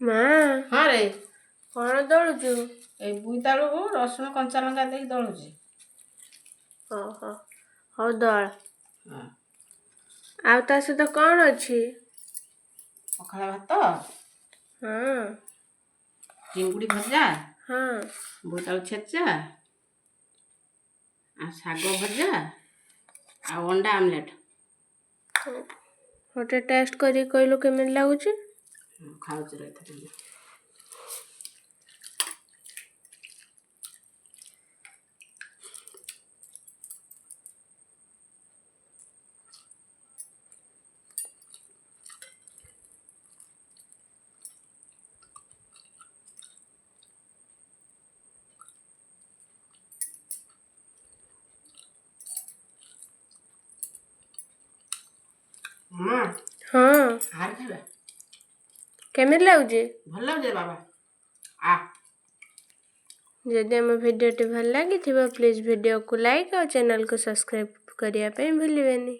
ମା ହଁ ରେ କଣ ଦଳୁଛୁ? ଏଇ ବୋଇତାଳୁ ରସୁଣ କଞ୍ଚା ଲଙ୍କା ଦେଇକି ଦଳୁଛି। ଓହୋ ହଉ ଦଳ। ହଁ ଆଉ ତା ସହିତ କଣ ଅଛି? ପଖାଳ ଭାତ, ହଁ ଚିଙ୍ଗୁଡ଼ି ଭଜା, ହଁ ବୋଇତାଳୁ ଛେଚା, ଆଉ ଶାଗ ଭଜା, ଆଉ ଅଣ୍ଡା ଆମଲେଟ୍। ଗୋଟେ ଟେଷ୍ଟ କରିକି କହିଲୁ କେମିତି ଲାଗୁଛି? ଖାଉଛି ରହିଥା। ହଁ ହଁ ଖାଇବା କେମିତି ଲାଗୁଛି? ଭଲ ଲାଗୁଛି ବାବା। ଆ ଯଦି ଆମ ଭିଡ଼ିଓଟି ଭଲ ଲାଗିଥିବ ପ୍ଲିଜ୍ ଭିଡ଼ିଓକୁ ଲାଇକ୍ ଆଉ ଚ୍ୟାନେଲକୁ ସବସ୍କ୍ରାଇବ୍ କରିବା ପାଇଁ ଭୁଲିବେନି।